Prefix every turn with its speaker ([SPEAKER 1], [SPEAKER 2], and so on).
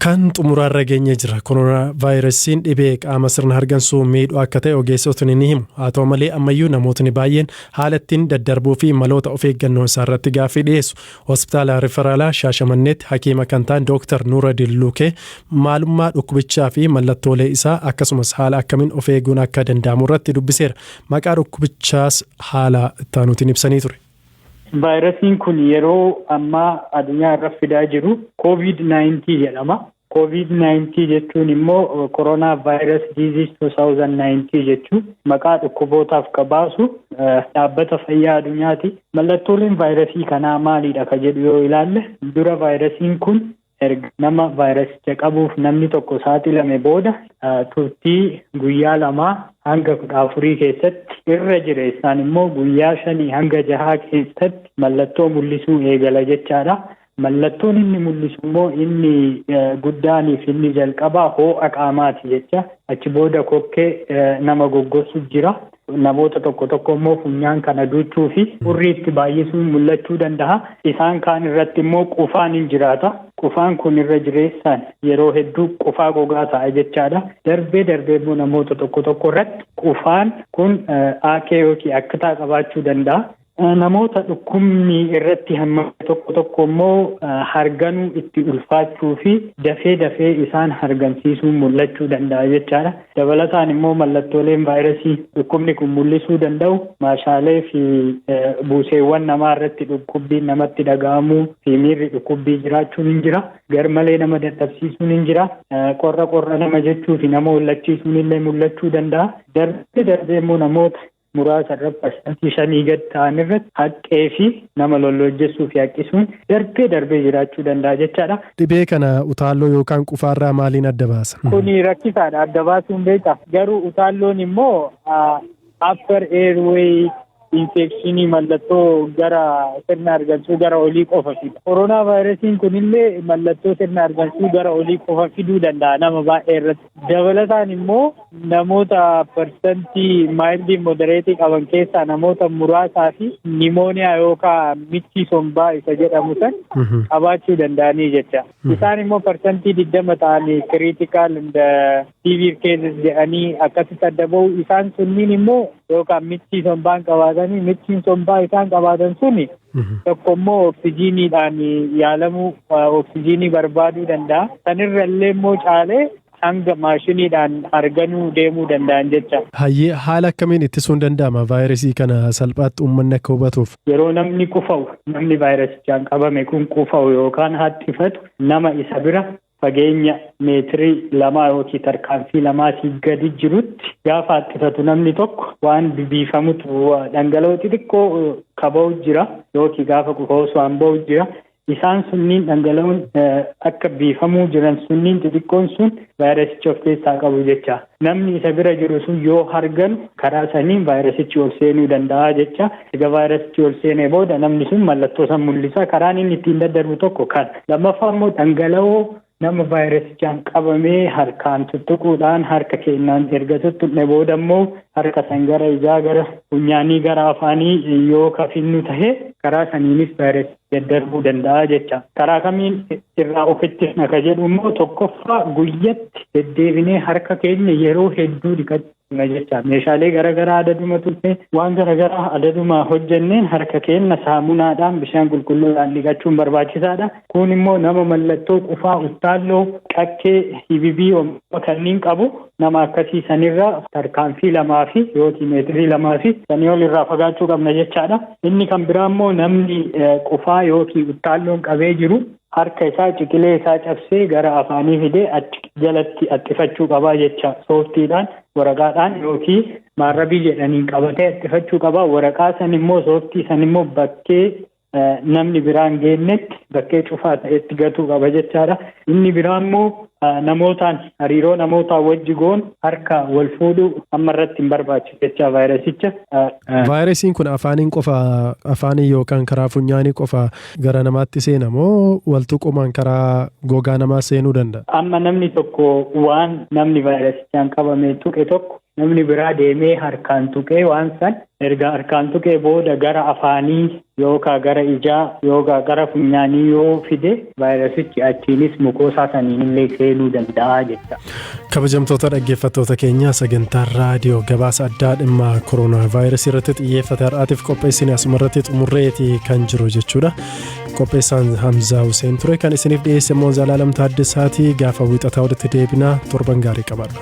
[SPEAKER 1] Kan xumuraarra geenye jira. Koronaa vaayirasiin dhibee qaama sirna hargansuu miidhuu akka ta'e ogeessotni ni himu. Haa ta'u malee ammayyuu namootni baay'een haala ittiin daddarbuu fi maloota of eeggannoo isaarratti gaaffii dhiyeessu. Hospitaala Riferaalaa Shaashamanneetti hakiima kan ta'an Dr. Nuuraddiin Luukee maalummaa dhukkubichaa fi mallattoolee isaa akkasumas haala akkamiin of eeguun akka danda'amu irratti dubbiseera. Maqaa dhukkubichaas haala ittaanuutiin ibsanii ture.
[SPEAKER 2] Vaayirasiin kun yeroo ammaa addunyaa irra fidaa jiru COVID-19 jedhama. COVID-19 jechuun immoo Corona Virus Disease 2019 jechuun maqaa dhukkubootaaf qabaasu dhaabbata fayyaa addunyaati. Mallattooleen vaayirasii kanaa maalidha ka jedhu yoo ilaalle dura vaayirasiin kun erga nama vaayirasicha qabuuf namni tokko saaxilame booda turtii guyyaa 2 hanga 14 keessatti irra jireessaan immoo guyyaa 5 hanga 6 keessatti mallattoo mul'isuu eegala jechaadha. Mallattoon inni mul'isu immoo inni guddaaniif inni jalqabaa ho'a qaamaati jecha. Achi booda kokkee nama goggossu jira. Namoota tokko immoo funyaan kana duuchuu fi urriitti baay'isuun mul'achuu danda'a. Isaan kaan irratti immoo qufaan hin jiraata. Qufaan kun irra jireessaan yeroo hedduu qufaa gogaa ta'a jechaadha. Darbee immoo namoota tokko irratti qufaan kun aakee yookiin akkataa qabaachuu danda'a. Namoota dhukkubni irratti hammate tokko immoo harganuu itti ulfaachuu fi dafee isaan hargansiisuun mul'achuu danda'a jechaadha. Dabalataan immoo mallattooleen vaayirasii dhukkubni kun mul'isuu danda'u maashaalee fi buuseewwan namaa irratti dhukkubbiin namatti dhaga'amuu fi miirri dhukkubbii jiraachuun hin jira. Garmalee nama dadhabsiisuun hin jira. Qorra nama jechuu fi nama hollachiisuun illee mul'achuu danda'a. Darbee immoo namoota muraasa irratti 5 gad ta'an irratti haqqee fi nama lollojjessuu fi haqqisuun darbee jiraachuu danda'a jechaadha.
[SPEAKER 1] Dhibee kana utaalloo yookaan qufaarraa maaliin adda baasa?
[SPEAKER 2] Kuni rakkisaadha adda baasuun beekta. Garuu utaalloon immoo upper airway infekshinii mallattoo gara sirna hargansuu gara olii qofa fida. Koronaa vaayirasiin kunillee mallattoo sirna hargansuu gara olii qofa fiduu danda'a nama baay'ee irratti. Dabalataan immoo namoota parsantii maayildi modereetii qaban keessaa namoota muraasaa fi nimooniyaa yookaan michii sombaa isa jedhamu san qabaachuu danda'anii jecha. Isaan immoo parsantii 20 ta'anii critical severe cases jedhanii akkasitti adda bahu. Isaan sunniin immoo yookaan michii sombaan qabaatanii michiin sombaa isaan qabaatan suni tokko immoo oksijiiniidhaan yaalamuu oksijiinii barbaaduu danda'a. Sanirra illee immoo caalee hanga maashiniidhaan arganuu deemuu danda'an jecha.
[SPEAKER 1] Hayyee haala akkamiin ittisuun danda'ama vaayirasii kana salphaatti uummanni akka hubatuuf?
[SPEAKER 2] Yeroo namni qufa'u namni vaayirasichaan qabame kun qufa'u yookaan haxxifatu nama isa bira fageenya meetirii 2 yookiin tarkaanfii 2 gadi jirutti gaafa haxxifatu namni tokko waan biifamutu dhangala'oo xixiqqoo kaba'u jira yookiin gaafa qufa'us waan ba'u jira. Isaan sunniin dhangala'oon akka biifamuu jiran sunniin xixiqqoon sun vaayirasicha of keessaa qabu jecha. Namni isa bira jiru sun yoo harganu karaa saniin vaayirasichi ol seenuu danda'a jecha. Egaa vaayirasichi ol seenee booda namni sun mallattoo san mul'isa. Karaan inni ittiin daddarbu tokko kan. Lammaffaa immoo dhangala'oo nama vaayirasichaan qabamee harkaan tuttuquudhaan harka keenyaan erga tuttuqne booda immoo harka san gara ijaa gara funyaanii gara afaanii yoo kafinnu tahe karaa saniinis vaayirasii daddarbuu danda'a jecha. Karaa kamiin irraa ofitti naka jedhu immoo tokkoffaa guyyatti deddeebinee harka keenya yeroo hedduu dhiqachuu jecha. Meeshaalee garaagaraa adaduma turte waan garaagaraa adaduma hojjenneen harka keenya saamunaadhaan bishaan qulqulluudhaan dhiqachuun barbaachisaadha. Kun immoo nama mallattoo qufaa utaalloo qaqqee hibibii kanneen qabu nama akkasii sanirraa tarkaanfii 2 fi yookiin meetirii 2 fi sanii ol irraa fagaachuu qabna jechaadha. Inni kan biraa immoo namni qufaa yookiin utaalloon qabee jiru harka isaa ciqilee isaa cabsee gara afaanii fidee achi jalatti haxxifachuu qabaa jecha. Sooftiidhaan waraqaadhaan yookiin maarrabii jedhaniin qabatee haxxifachuu qabaa. Waraqaa san immoo sooftii san immoo bakkee namni biraan geennetti bakkee cufaa ta'etti gatuu qaba jechaadha. Inni biraa immoo namootaan hariiroo namootaa wajji goon harka wal fuudhuu amma irratti hin barbaachisu jecha vaayirasicha.
[SPEAKER 1] Vaayirasiin kun afaaniin qofa afaanii yookaan karaa funyaanii qofa gara namaatti seena moo waltuqumaan karaa gogaa namaa seenuu danda'a?
[SPEAKER 2] Amma namni tokko waan namni vaayirasichaan qabame tuqe tokko namni biraa deemee harkaan tuqee waan san erga harkaan tuqee booda gara afaanii yookaan gara ijaa yookaan gara funyaanii yoo fide vaayirasichi achiinis mukoosaa saniin illee seenuu danda'a jecha.
[SPEAKER 1] Kabajamtoota dhaggeeffattoota keenya sagantaa raadiyoo gabaasa addaa dhimma koronaa vaayirasii irratti xiyyeeffate har'aatiif qopheessine asumarratti xumurreeti kan jiru jechuudha. Qopheessaan Hamzaa Hussein ture kan isiniif dhiyeesse immoo Zalaalam Taaddasaati. Gaafa wiixataa walitti deebina torban gaarii qabaadha.